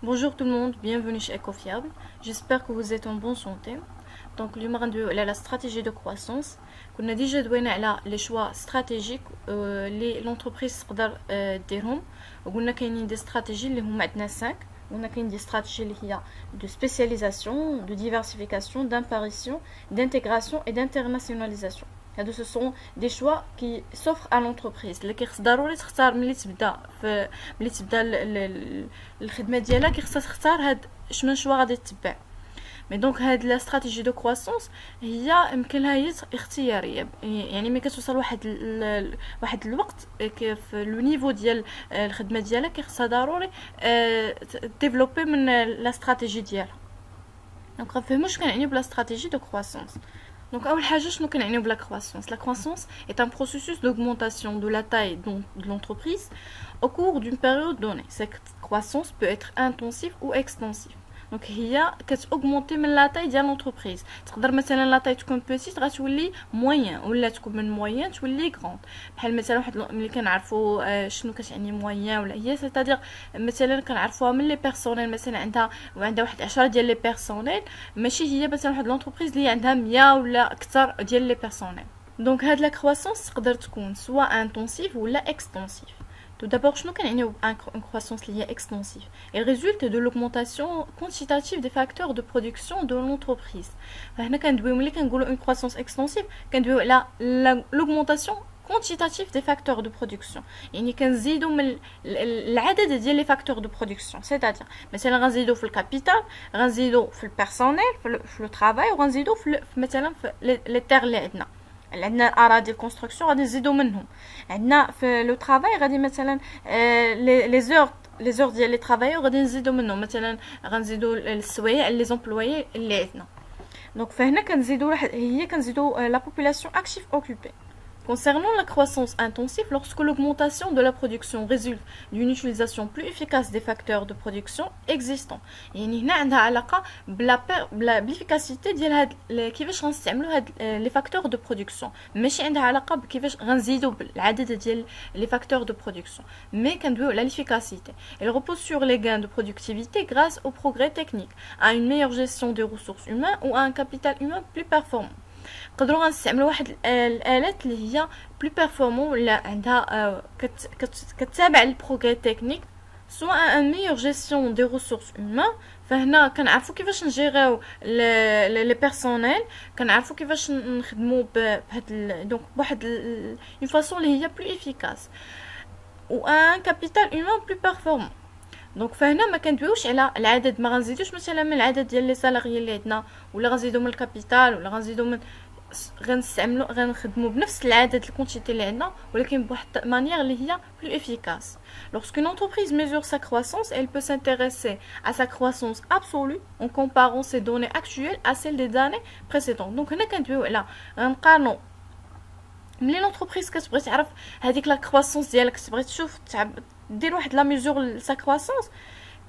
Bonjour tout le monde, bienvenue chez Ecofiable. J'espère que vous êtes en bonne santé. Donc, اليوم غندويو على la stratégie de croissance. كنا ديجا دوينا على les choix stratégiques اللي l'entreprise تقدر ديرهم، وقلنا كاينين دي استراتيجي اللي هما عندنا 5. قلنا كاين دي استراتيجي اللي هي de spécialisation, de diversification, d'apparition, d'intégration et d'internationalisation. Ce sont des choix qui s'offrent à l'entreprise. اللي كيخص ضروري تختار ملي تبدا الخدمه ديالها، كيخصها تختار هاد شمن شوا غادي تتبع. مي دونك هاد لا استراتيجي دو كرواسونس هي يمكن لها هي اختياريه، يعني ملي كتوصل واحد الوقت في لو نيفو ديال الخدمه ديالها كيخصها ضروري ديفلوبي من لا استراتيجي ديالها. دونك غنفهموا اش كنعني بلا استراتيجي دو كرواسونس. Donc, la croissance. La croissance est un processus d'augmentation de la taille de l'entreprise au cours d'une période donnée. Cette croissance peut être intensive ou extensive. Donc, هي كتaugmenter من la taille ديال l'entreprise. تقدر مثلا la taille تكون petite غتولي moyen، ولا تكون من moyen تولي grande. بحال مثلا واحد ملي كنعرفوا شنو كتعني moyen ولا هي c'est-à-dire مثلا كنعرفوها من لي بيرسونيل، مثلا عندها واحد 10 ديال لي بيرسونيل، ماشي هي مثلا واحد لونتربريز اللي عندها 100 ولا اكثر ديال لي بيرسونيل. دونك هاد لا كرواسونس تقدر تكون سواء انتونسيف ولا اكستنسيف. Tout d'abord, je une croissance liée extensive. Elle résulte de l'augmentation quantitative des facteurs de production de l'entreprise. Une croissance extensive, l'augmentation quantitative des facteurs de production. يعني كنزيدوا من العدد ديال لي فاكتور دو برودكسيون، c'est-à-dire مثلا غنزيدوا في الكابيتال، غنزيدوا في البيرسونيل، في لو طرافاي، وغنزيدوا في مثلا في لي تير اللي عندنا اراضي الكونستركسيون غادي نزيدو منهم. عندنا في لو طرافاي غادي مثلا لي زور ديال لي طرافايور غادي نزيدو منهم، مثلا غنزيدو السوايع لي زومبلويي اللي عندنا. دونك فهنا كنزيدو لا بوبولاسيون اكتيف اوكوبي. Concernant la croissance intensive, lorsque l'augmentation de la production résulte d'une utilisation plus efficace des facteurs de production existants. يعني هنا عندها علاقة بالefficacité ديال هاد كيفاش غنستعملوا هاد لي فاكتور دو برودكسيون، ماشي عندها علاقة بكيفاش غنزيدوا بالعدد ديال لي فاكتور دو برودكسيون، مي كندويو على l'efficacité. Elle repose sur les gains de productivité grâce au progrès technique, à une meilleure gestion des ressources humaines ou à un capital humain plus performant. نقدروا غنستعملوا واحد الالات اللي هي بلو بيرفورمون ولا عندها كتتابع البروغري تكنيك، سواء ان ميور جيستيون دي ريسورس هيومان. فهنا كنعرفوا كيفاش نجيريو لي بيرسونيل، كنعرفوا كيفاش نخدموا بهاد دونك بواحد اون فاصون اللي هي بلو افيكاس، و ان كابيتال هيومان بلو بيرفورمون. دونك فهنا ما كندويوش على العدد، ما غنزيدوش مثلا من العدد ديال لي سالاريي اللي عندنا، ولا غنزيدو من الكابيتال، ولا غنزيدو من غنخدموا بنفس العدد الكونتيتي اللي عندنا، ولكن بواحد مانيير اللي هي بلو افيكاس. Lorsqu'une entreprise mesure sa croissance, elle peut s'intéresser à sa croissance absolue en comparant ses données actuelles à celles des années précédentes. Donc هنا كندويو على غنقارنوا ملي لونتربريز كتبغي تعرف هذيك لا كرواسونس ديالك، كتبغي تشوف دير واحد لا ميزور لسا كرواسونس،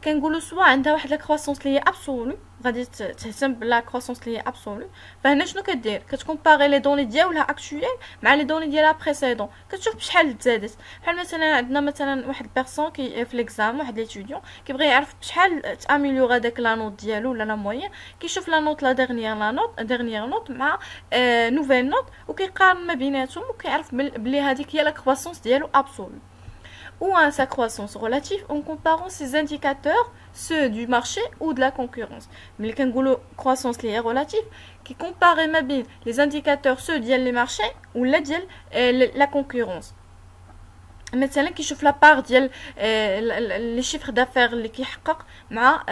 كنقولوا سواء عندها واحد لا كرواسونس اللي هي ابسولو، غادي تهتم بلا كرواسونس اللي هي ابسولو. فهنا شنو كدير؟ كتكومباري لي دوني ديالها اكطويل مع لي دوني ديالها بريسيدون، كتشوف بشحال تزادت. بحال مثلا عندنا مثلا واحد بيرسون كي في ليكزام، واحد ليتيديون كيبغي يعرف بشحال تاميليورا داك لا نوت ديالو ولا لا موين، كيشوف لا نوت لا ديرنيير نوت مع نوفيل نوت، وكيقارن ما بيناتهم، وكيعرف بلي هذيك هي لا كرواسونس ديالو ابسولو. Ou à sa croissance relative en comparant ces indicateurs, ceux du marché ou de la concurrence. Mais la croissance relative qui compare les indicateurs ceux du marché ou la concurrence. مثلا كيشوف لا بار ديال لي شيفر دافير اللي كيحقق مع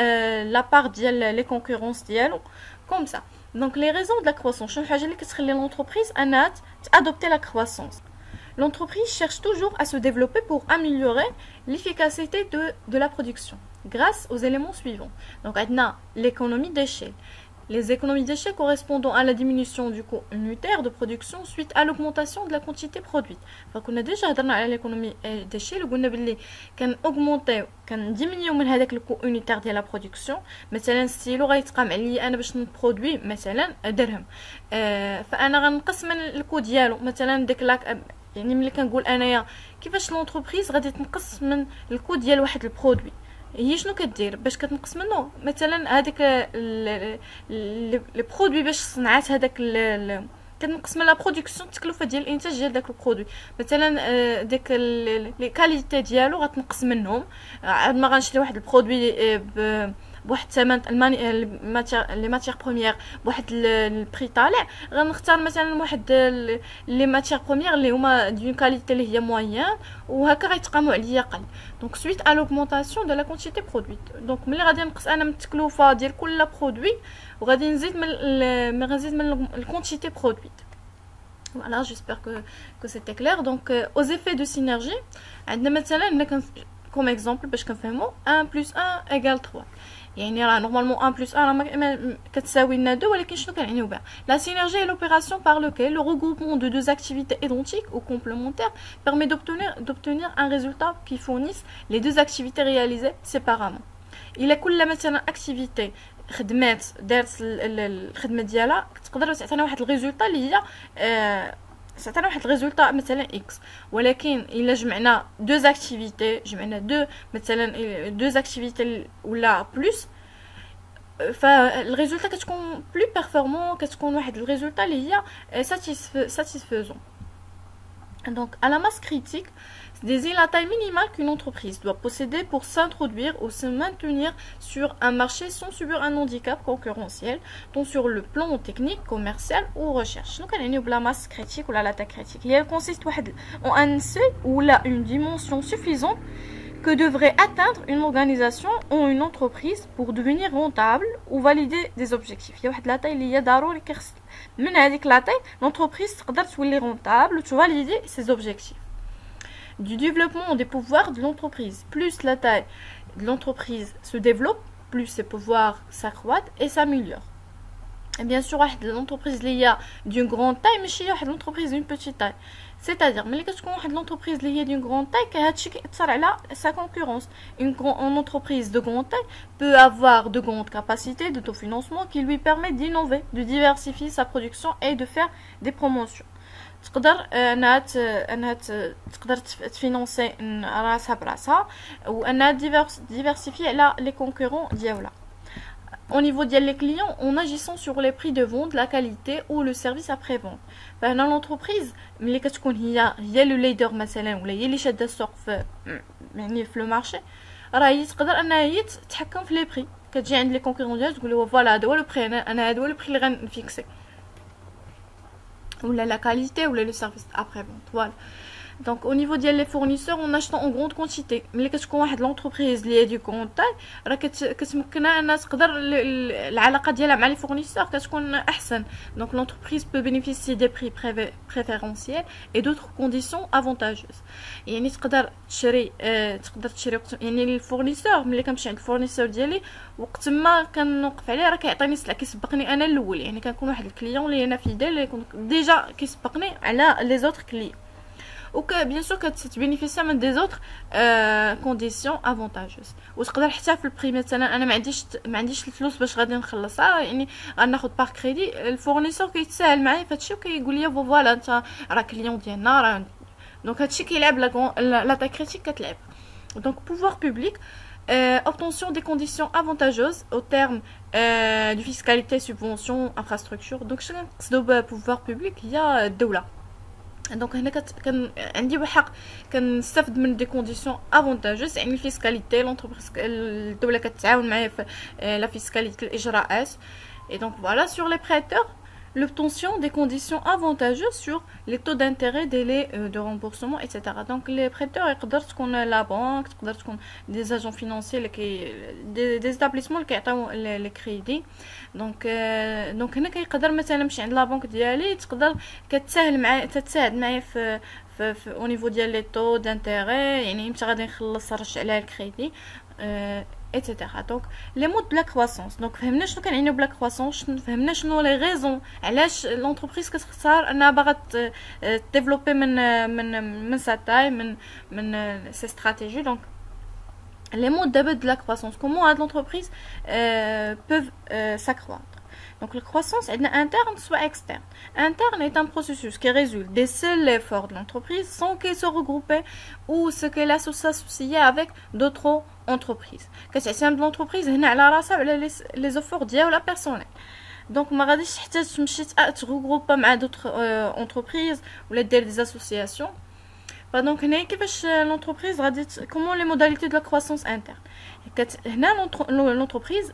لا بار ديال لي كونكورونس ديالو كوم سا. دونك لي ريزون دو لا كرواسونس، شنو الحاجه اللي كتخلي لونتربريز انها تادوبتي لا كرواسونس. L'entreprise cherche toujours à se développer pour améliorer l'efficacité de la production grâce aux éléments suivants. Donc, on a l'économie d'échelle. Les économies d'échelle correspondant à la diminution du coût unitaire de production suite à l'augmentation de la quantité produite. Donc, on a déjà parlé de l'économie d'échelle, on a dit qu'on augmentait, qu'on diminuait le coût unitaire de la production. مثلا ستيلو غيتقام عليا انا باش نبرودوي مثلا درهم، فانا غنقص من الكو ديالو مثلا ديك لاك. يعني ملي كنقول انايا كيفاش لونتربريز غادي تنقص من الكود ديال واحد البرودوي، هي شنو كدير باش كتنقص منه؟ مثلا هذاك لي برودوي باش صنعات هذاك كتنقص من لا برودكسيون التكلفه ديال الانتاج ديال داك البرودوي. مثلا داك لي كاليتي ديالو غتنقص منهم. عاد ما غنشري واحد البرودوي بواحد الثمن لي ماتيغ بروميير بواحد البري طالع، غنختار مثلا واحد لي ماتيغ بروميير اللي هما دون كاليتي اللي هي موين، وهكا غيتقاموا عليا قل. دونك سويت ا لوغمونطاسيون دو لا كونتيتي برودويت، دونك ملي غادي نقص انا من التكلفه ديال كل برودوي وغادي نزيد من الكونتيتي برودويت. Voilà, j'espère que c'était clair. Donc, aux effets de synergie, comme exemple, باش كنفهموا 1 plus 1 égale 3. يعني راه normalement 1 plus 1 راه كتساوي لنا 2، ولكن شنو كنعنيو بها؟ La synergie est l'opération par laquelle le regroupement de deux activités identiques ou complémentaires permet d'obtenir un résultat qui fournisse les deux activités réalisées séparément. إلا كل مثلا activité خدمات دارت الخدمه ديالها تقدر تعطينا واحد الريزولطا اللي هي تعطينا واحد الريزولطا مثلا اكس، ولكن الا جمعنا دوز اكتيفيتي، جمعنا دوز اكتيفيتي ولا بلس، فالريزولطا كتكون بلو بيرفورمون، كتكون واحد الريزولطا اللي هي ساتيسفيزون. Donc, à la masse critique, désigne la taille minimale qu'une entreprise doit posséder pour s'introduire ou se maintenir sur un marché sans subir un handicap concurrentiel, tant sur le plan technique, commercial ou recherche. Donc, elle est la masse critique ou la taille critique. Et elle consiste en un seuil ou là une dimension suffisante que devrait atteindre une organisation ou une entreprise pour devenir rentable ou valider des objectifs. Il y a la taille اللي هي ضروري كيخص من هذيك لا taille l'entreprise تقدر تولي rentable ou valider ses objectifs. Du développement des pouvoirs de l'entreprise. Plus la taille de l'entreprise se développe, plus ses pouvoirs s'accroissent et s'améliorent. Et bien sûr, l'entreprise اللي هي d'une grande taille ماشي واحد l'entreprise d'une petite taille. C'est-à-dire, ملي كتكون واحد l'entreprise اللي هي d'une grande taille, هادشي كيأثر على sa concurrence. Une entreprise de grande taille peut avoir de grandes capacités d'autofinancement qui lui permettent d'innover, de diversifier sa production et de faire des promotions. تقدر انها تقدر تفينانسي راسها براسها، وانها ديفيرسيفي على لي كونكورون ديالها. Au niveau des clients, en agissant sur les prix de vente, la qualité ou le service après-vente. فهنا l'entreprise ملي كتكون هي لو ليدر مثلا، ولا هي اللي شاده السوق يعني في لو مارشي، راه هي تقدر انها هي تتحكم في لي بري. كتجي عند لي كونكورون ديالها تقول له فوالا هذا هو لو بري، انا هذا هو لو بري اللي غنفيكسي، ou la qualité ou le service après-vente. Voilà. Donc au niveau des fournisseurs, on achète en grande quantité. Mais quand tu as l'entreprise liée du grande taille, كتمكنها انها تقدر العلاقه ديالها مع les fournisseurs كتكون احسن. Donc l'entreprise peut bénéficier des prix préférentiels et d'autres conditions avantageuses. يعني تقدر تشري يعني الفورنيسور ملي كنمشي عند الفورنيسور ديالي وقت ما كنوقف عليه راه كيعطيني السلعه كيسبقني انا الاول، يعني كنكون واحد الكليون اللي انا فيدال اللي يكون ديجا كيسبقني على لي زوتر كليون. وك بيان سور كتبينيفيسيا من دي زوتر كونديسيون افونتاجوز. وتقدر حتى في البري مثلا انا ما عنديش الفلوس باش غادي نخلصها، يعني غناخذ باغ كريدي، الفورنيسور كيتساهل معايا فهادشي وكيقول لي فوالا انت راه كليون ديالنا راه. دونك هادشي كيلعب لا تاي كريتيك كتلعب. دونك pouvoir public, obtention des conditions avantageuses au terme du fiscalité, subvention, infrastructure. Donc شنو كنقصدو pouvoir public هي الدوله. دونك هنا عندي بحق كنستافد من دي كونديسيون افونتاجوس، يعني الفيسكاليتي لونتربريز الدوله كتعاون معايا في لا فيسكاليتي الاجراءات. Et donc voilà, sur les prêteurs, l'obtention des conditions avantageuses sur les taux d'intérêt, délais de remboursement, etc. Donc les prêteurs يقدر تكون لا بنك، تقدر تكون des agents financiers اللي des établissements اللي كيعطيو لي كريدي. دونك هنا كيقدر مثلا نمشي عند لا بنك ديالي، تقدر تتساعد معايا في au niveau ديال لي طو دانتيري، يعني متى غادي نخلص نرجع لها الكريدي etc. Donc les mots de la croissance. Donc فهمنا شنو كنعنيو بلا كرواسونس، فهمنا شنو لي غيزون علاش لونتربريز كتختار انها باغا ديفلوبي من سا تاي من سي استراتيجي. Donc les mots d'abord de la croissance, comment l'entreprise peuvent s'accroître. Donc la croissance est interne soit externe. Interne est un processus qui résulte des seuls efforts de l'entreprise sans qu'elle se regroupe ou ce qu'elle s'associe avec d'autres entreprises. كتعتمد l'entreprise هنا على راسها على les efforts ديالها personnels. Donc ما غاديش حتى تمشي تغروبا مع d'autres entreprises ولا دير des associations. Donc هنا كيفاش l'entreprise غادي comment les modalités de la croissance interne. هنا l'entreprise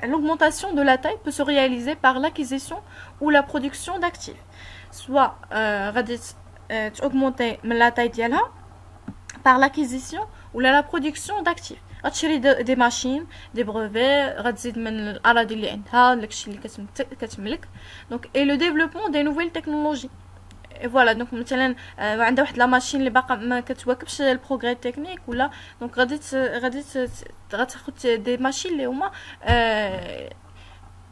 l'augmentation de la taille peut se réaliser par l'acquisition ou la production d'actifs. Soit غادي augmenter la taille ديالها par l'acquisition ou la production d'actifs. غتشري des machines, des brevets, غتزيد من الأراضي اللي عندها داكشي اللي كتملك. Donc et le développement des nouvelles technologies. Et voilà, donc مثلا عندها واحد لا ماشين اللي باقا ما كتواكبش البروغري تكنيك ولا دونك غتاخد دي ماشين اللي هما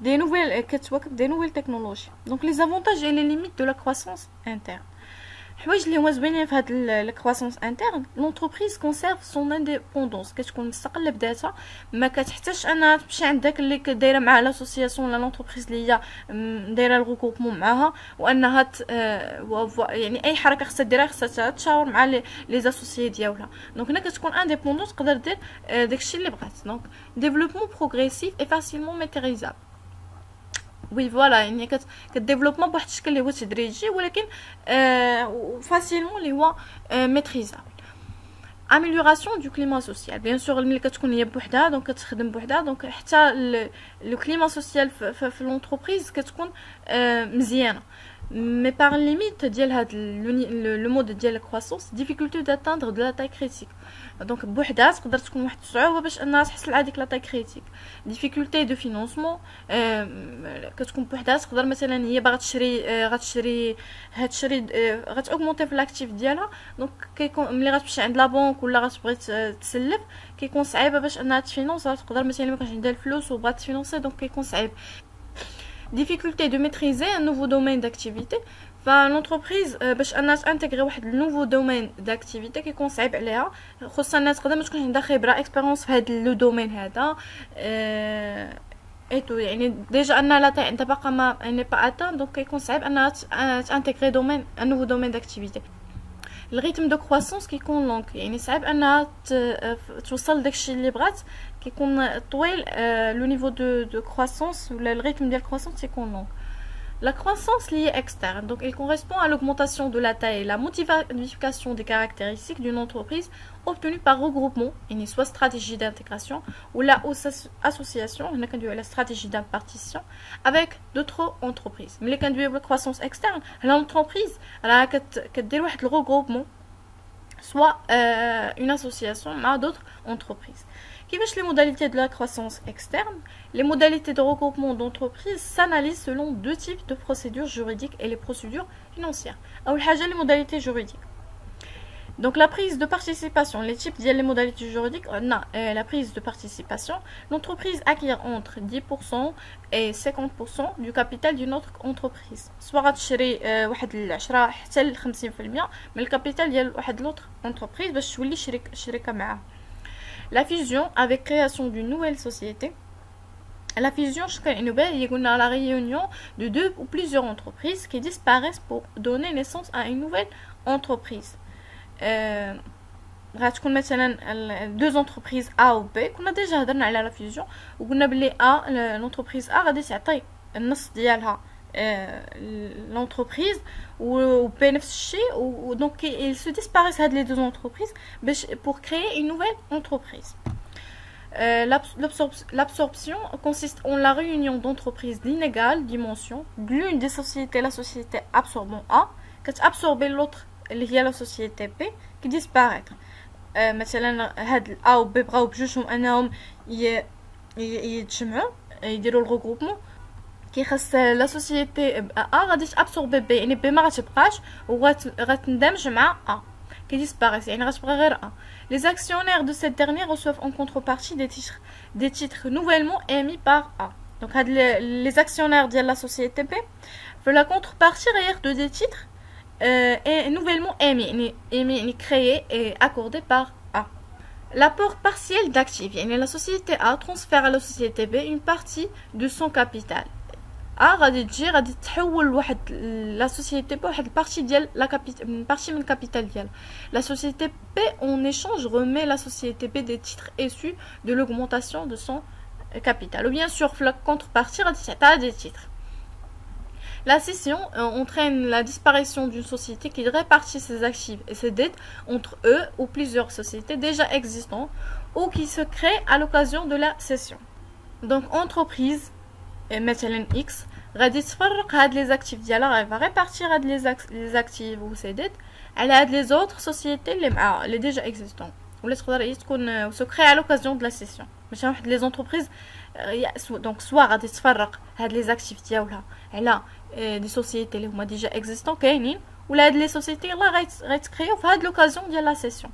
des nouvelles كتواكب des nouvelles technologies. Donc les avantages et les limites de la croissance interne. الحوايج اللي هما زوينين في هاد الكرواسونس انترن لونتربريز كونسيرف سون انديبوندونس كتكون مستقله بذاتها ما كتحتاجش انها تمشي عند داك اللي دايره مع لاسوسياسيون ولا لونتربريز اللي هي دايره الغروبمون معاها وانها يعني اي حركه خصها ديرها خصها تشاور مع لي زاسوسيي ديالها. دونك هنا كتكون انديبوندونس تقدر دير داكشي اللي بغات. دونك ديفلوبمون بروغريسيف اي فاسيلمون ميتريزابل. وي فوالا يعني كديفلوبمون بواحد الشكل اللي هو تدريجي ولكن فاسيلمون اللي هو ميتريزابل. اميليوراسيون دو كليما سوسيال بيان سور ملي كتكون هي بوحدها دونك كتخدم بوحدها دونك حتى لو كليما سوسيال في لونتربريز كتكون مزيانه. Mais par limite ديال هاد le mode ديال الكرواسونس difficulté d'atteindre de la taille critique. دونك بوحدها تقدر تكون واحد الصعوبه باش انها تحصل على ديك لا تاي كريتيك. difficulté de financement كتكون بوحدها تقدر مثلا هي باغا تشري غتاوغمونتي في لاكتيف ديالها دونك كيكون ملي غتمشي عند لا بنك ولا غتبغي تسلف كيكون صعيبه باش انها تفينونس. تقدر مثلا ما كانش عندها الفلوس وبغات تفينونسي دونك كيكون صعيب. difficulté de maîtriser un nouveau domaine d'activité. فالونتربريز باش انها تانتيغري واحد النوفو دومين داكتيفيتي كيكون صعيب عليها خصوصا الناس تقدر ما تكونش عندها خبره اكسبيريونس في هذا لو دومين هذا ايتو يعني ديجا ان لا تاي عندها باقا ما اني با اتان دونك كيكون صعيب انها تانتيغري دومين ان نوفو دومين داكتيفيتي. الريتم دو كرواسونس كيكون لونغ يعني صعيب انها توصل داكشي اللي بغات كيكون طويل. لو نيفو دو كرواسونس ولا الريتم ديال الكرواسونس كيكون لونغ. La croissance liée externe, donc elle correspond à l'augmentation de la taille et la modification des caractéristiques d'une entreprise obtenue par regroupement, et soit stratégie d'intégration ou la association, on a conduit à la stratégie d'impartition avec d'autres entreprises. Mais les conduits à la croissance externe, l'entreprise, elle a le regroupement, soit une association à d'autres entreprises. Les modalités de la croissance externe. Les modalités de regroupement d'entreprises s'analysent selon deux types de procédures juridiques et les procédures financières. Les modalités juridiques. Donc la prise de participation, les types les modalités juridiques, on a la prise de participation. L'entreprise acquiert entre 10% et 50% du capital d'une autre entreprise. Soit تشري واحد 10 حتى ل 50% من الكابيتال ديال واحد l'autre entreprise باش تولي شركة معاها. La fusion avec création d'une nouvelle société. La fusion, c'est la réunion de deux ou plusieurs entreprises qui disparaissent pour donner naissance à une nouvelle entreprise. Deux entreprises A ou B, qu'on a déjà donné à la fusion, ou qu'on a appelé A, l'entreprise A, va décider l'entreprise ou bénéficier ou donc ils se disparaissent les deux entreprises pour créer une nouvelle entreprise. L'absorption consiste en la réunion d'entreprises d'inégale dimension. L'une des sociétés, la société absorbant A, qui absorbe l'autre, la société B, qui disparaît. مثلا هاد A ou B بغاو بجوجهم انهم يتجمعوا يديروا الريغروبمون كيخص لا سوسيتي ا غادي تابسوربي بي يعني بي ما غتبقاش وغتندمج مع ا كيديسباريس يعني غتبقى غير ا. Les actionnaires de cette dernière reçoivent en contrepartie des titres nouvellement émis par A. Donc les actionnaires de la société B veulent la contrepartie réelle de des titres et nouvellement émis créés et accordés par A. l'apport partiel d'actifs. يعني la société A transfère à la société B une partie de son capital. A غادي تجي غادي تحول واحد la société B واحد partie ديال la une partie من capital ديال. La société B en échange remet la société B des titres issus de l'augmentation de son capital. Ou bien sûr la contrepartie غادي تعطيها des titres. La cession entraîne la disparition d'une société qui répartit ses actifs et ses dettes entre eux ou plusieurs sociétés déjà existantes ou qui se créent à l'occasion de la cession. Donc, entreprise, مثلا X, غادي تفرق هاد les actifs ديالها, elle va répartir هاد les actifs ou ses dettes على هاد les autres sociétés les déjà existantes. ولا تقدر تكون se créer à l'occasion de la cession. ماشي واحد les entreprises donc soit غادي تفرق هاد les actifs ديالها على دي سوسيتي اللي هما ديجا اكزيستون كاينين ولا هاد لي سوسيتي يلاه غيتكريو في هاد لوكازيون ديال لا سيسيون.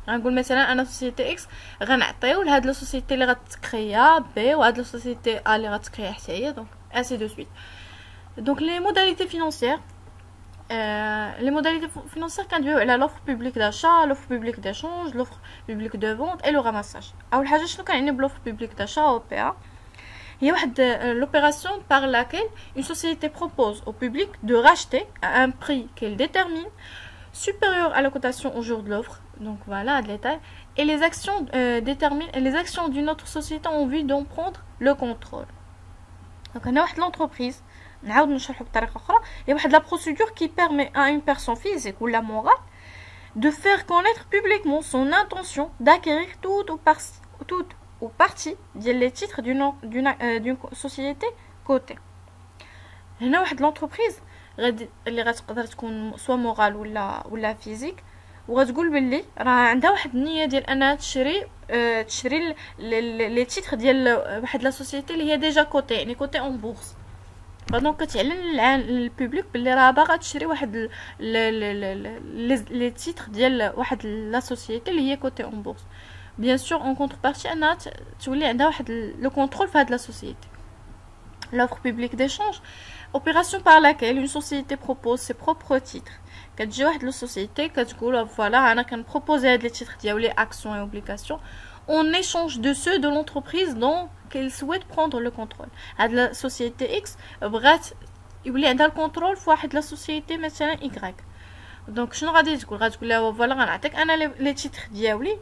غنقول مثلا انا سوسيتي اكس غنعطيو لهاد لا سوسيتي اللي غتكريا بي وهاد لا سوسيتي ا اللي غتكريا حتى هي دونك اسي دو سويت. دونك لي موداليتي فينانسيير les modalités financières كندويو على l'offre publique d'achat, l'offre publique d'échange, l'offre publique de vente et le ramassage. اول حاجه شنو كنعني بلوفر publique d'achat او بي ا؟ هي واحد l'opération par laquelle une société propose au public de racheter à un prix qu'elle détermine supérieur à la cotation au jour de l'offre. Donc voilà le détail. Et les actions les actions d'une autre société ont envie d'en prendre le contrôle. Donc on a واحد l'entreprise نعاود نشرحو بطريقه اخرى. هي واحد la procédure qui permet à une personne physique ou la morale de faire connaître publiquement son intention d'acquérir toute ou partie ديال les titres d'une société cotée. هنا واحد l'entreprise اللي غتقدر تكون سوا مورال ولا فيزيك وغتقول باللي راه عندها واحد النيه ديال انها تشري لي تيتر ديال واحد لا سوسيتي اللي هي ديجا كوتي يعني كوتي اون بورس. دونك كتعلن للبوبليك باللي راه باغا تشري واحد لي تيتر ديال واحد لا سوسيتي اللي هي كوتي اون بورس. Bien sûr, en contrepartie, تولي عندها واحد le contrôle de la société. L'offre publique d'échange, opération par laquelle une société propose ses propres titres. كتجي واحد la société كتقول voilà انا كنبروبوزي هاد les titres ديال les actions et obligations en échange de ceux de l'entreprise dont qu'elle souhaite prendre le contrôle. هاد la société X بغات يولي عندها الكونترول في واحد la société مثلا Y. دونك شنو غادي تقول؟ غتقول لها voilà غنعطيك انا les titres ديالي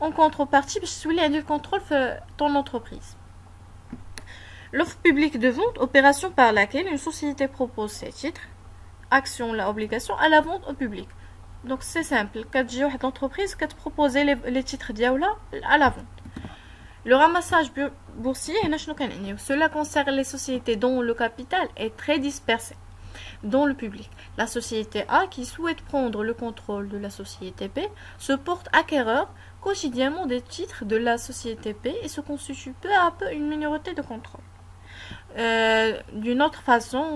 en contrepartie باش تولي عندي الكونترول في ton entreprise. L'offre publique de vente, opération par laquelle une société propose ses titres, actions ou obligations à la vente au public. Donc c'est simple, كتجي واحد l'entreprise كتبروبوزي les titres ديالها à la vente. Le ramassage boursier هنا شنو كنعني؟ Cela concerne les sociétés dont le capital est très dispersé dans le public. La société A qui souhaite prendre le contrôle de la société B se porte acquéreur quotidiennement des titres de la société B et se constitue peu à peu une minorité de contrôle. D'une autre façon,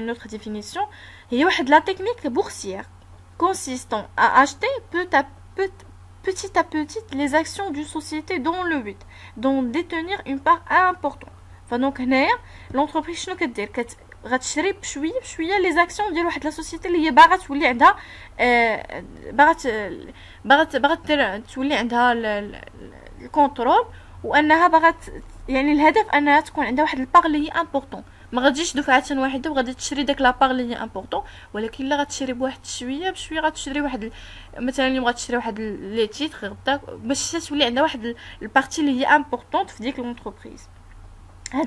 une autre définition, il y a la technique boursière consistant à acheter petit à petit les actions d'une société dans le but d'en détenir une part importante. Enfin, donc, l'entreprise شنو كدير غتشري بشويه بشويه لي زاكسيون ديال واحد لا سوسيتي اللي هي باغا تولي عندها باغا تولي عندها الكونترول وانها باغا يعني الهدف انها تكون عندها واحد الباغ اللي هي امبورطون. ما غاديش دفعه واحده وغادي تشري داك لاباغ اللي هي امبورطون ولكن الا غتشري بواحد شويه بشويه غتشري واحد مثلا اليوم غتشري واحد لي تيتر غدا باش تولي عندها واحد البارتي اللي هي امبورطون في ديك l'entreprise.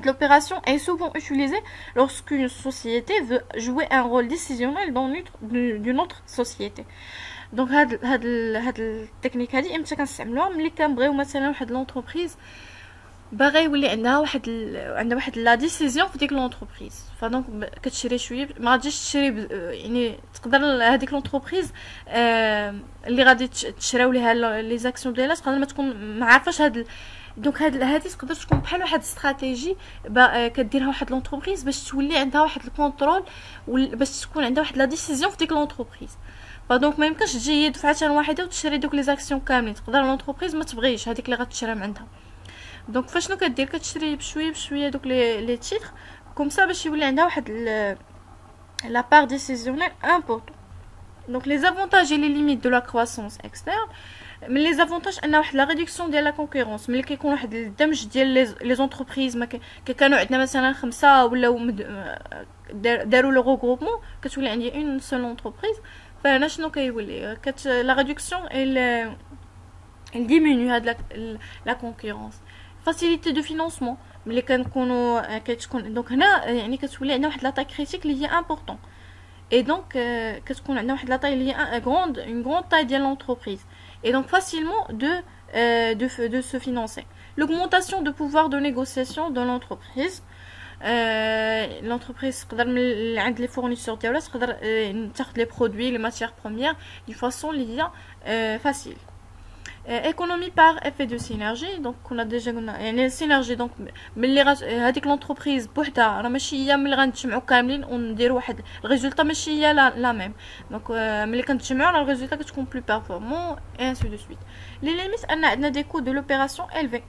L'opération est souvent utilisée lorsqu'une société veut jouer un rôle décisionnel dans d'une autre société. Donc هاد التكنيك هادي امتى كنستعملوها؟ ملي كنبغيو مثلا واحد لونتربريز باغا يولي عندها واحد لا ديسيزيون في ديك لونتربريز. فدونك كتشري شويه ما غاديش تشري يعني تقدر هذيك لونتربريز اللي غادي تشراو ليها لي زاكسيون ديالها تقدر ما تكون ما عارفاش هاد دونك هادي تقدر تكون بحال واحد استراتيجي كديرها واحد لونتربريز باش تولي عندها واحد الكونترول باش تكون عندها واحد لا ديسيزيون في ديك لونتربريز. فدونك ما يمكنش تجي دفعه واحده وتشري دوك لي زاكسيون كاملين. تقدر لونتربريز ما تبغيش هذيك اللي غتشري من عندها. دونك فاشنو كدير؟ كتشري بشويه بشويه دوك لي تيتر كوم سا باش يولي عندها واحد لا بار ديسيزيونيل امبورطون. Donc les avantages et les limites de la croissance externe. من لي زافونتاج ان واحد لا ريدكسيون ديال لا كونكورونس. ملي كيكون واحد الدمج ديال لي زونتربريز، ما كانوا عندنا مثلا 5 ولاو داروا لو غروبمون، كتولي عندي اون سول انتربريز. فهنا شنو كيولي لا ريدكسيون il diminue هاد لا كونكورونس. فاسيليتي دو فينانسمون ملي كنكونوا كتكون دونك هنا يعني كتولي عندنا واحد لا تاي كريتيك اللي هي امبورطون. Et donc, كتكون عندنا واحد لا taille اللي هي une grande taille ديال l'entreprise. Et donc facilement de se financer. L'augmentation de pouvoir de négociation dans l'entreprise. L'entreprise تقدر من عند les fournisseurs ديالها تقدر تاخذ les produits, les matières premières d'une façon اللي هي facile. Économie par effet de synergie. Donc on a déjà يعني synergie. donc ملي هذيك l'entreprise بوحدها راه ماشي هي ملي غنتجمعوا كاملين ونديروا واحد الريزولطا ماشي هي لا ميم. دونك ملي كنتجمعوا راه الريزولطا كتكون بلو بيرفورمون et ainsi de suite. les limites ان عندنا des coûts de l'opération élevés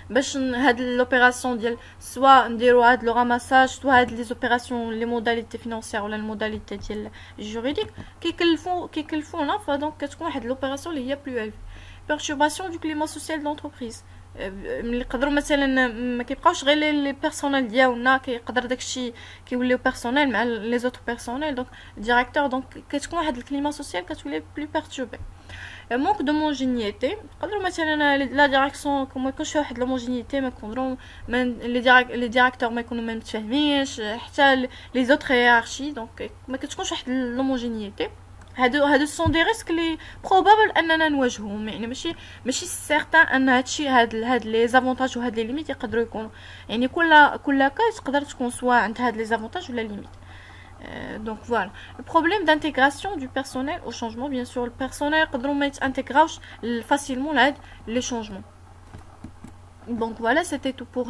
باش هاد لوبيراسيون ديال سوا نديروا هاد لو راماساج سوا هاد لي زوبيراسيون لي موداليتي فينانسيير ولا الموداليتي ديال جوريديك كيكلفونا. فدونك كتكون واحد لوبيراسيون اللي هي بلو الف. بيرتورباسيون دو كليما سوسيال دو لونتربريز. ملي يقدروا مثلا ما كيبقاوش غير لي بيرسونيل ديالنا، كيقدر داكشي كيوليو بيرسونيل مع لي زوتر بيرسونيل دونك ديريكتور. دونك كتكون واحد الكليما سوسيال كتولي بلو بيرتوربي. مونك دوموجينيتي. نقدروا مثلا لا ديريكسيون ما يكونش واحد لوموجينيتي، ما يقدروا لي ديريكتور ما يكونوا ما متفاهمينش، حتى لي زوتر هيرارشي. دونك ما كتكونش واحد لوموجينيتي. هادو سون دي ريسك لي بروبابل اننا نواجههم. يعني ماشي سيغتان ان هادشي هاد لي زافونتاج وهاد لي ليميت يقدروا يكونوا يعني كل كا تقدر تكون سوا عند هاد لي زافونتاج ولا ليميت. Donc voilà. Le problème d'intégration du personnel au changement, bien sûr, le personnel peut intégrer facilement les changements. Donc voilà, c'était tout pour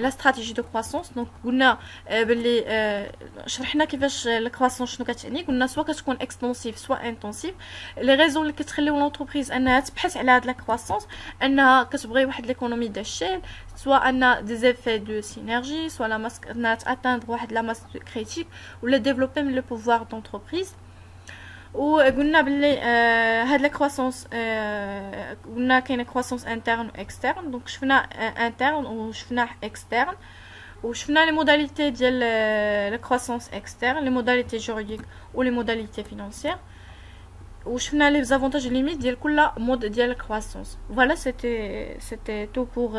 la stratégie de croissance. Donc قلنا باللي شرحنا كيفاش الكرواسونس شنو كتعني. قلنا سواء كتكون اكستنسيف سواء انتنسيف. لي ريزون اللي كتخليو لونتربريز انها تبحث على هاد لا كرواسونس انها كتبغي واحد ليكونومي داشيل، سواء ان دي زيفي دو سينرجي، سواء لا ماس انها تاتاندر واحد لا ماس كريتيك ولا ديفلوبي من لو بوفوار دونتربريز. وقلنا بلي هاد لا كرواسونس قلنا كاينه كرواسونس انترن و اكسترن. دونك شفنا انترن وشفنا اكسترن وشفنا لي موداليتي ديال لا كرواسونس اكسترن، لي موداليتي جوريديك و لي موداليتي فينانسيير، وشفنا لي زافونتاج ليميت ديال كل مود ديال لا كرواسونس. فوالا c'était tout pour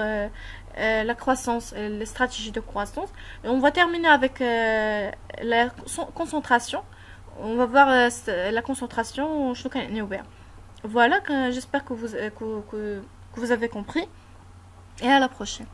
la croissance, les stratégies de croissance. Et on va terminer avec la concentration. On va voir la concentration. Voilà, j'espère que vous avez compris. Et à la prochaine.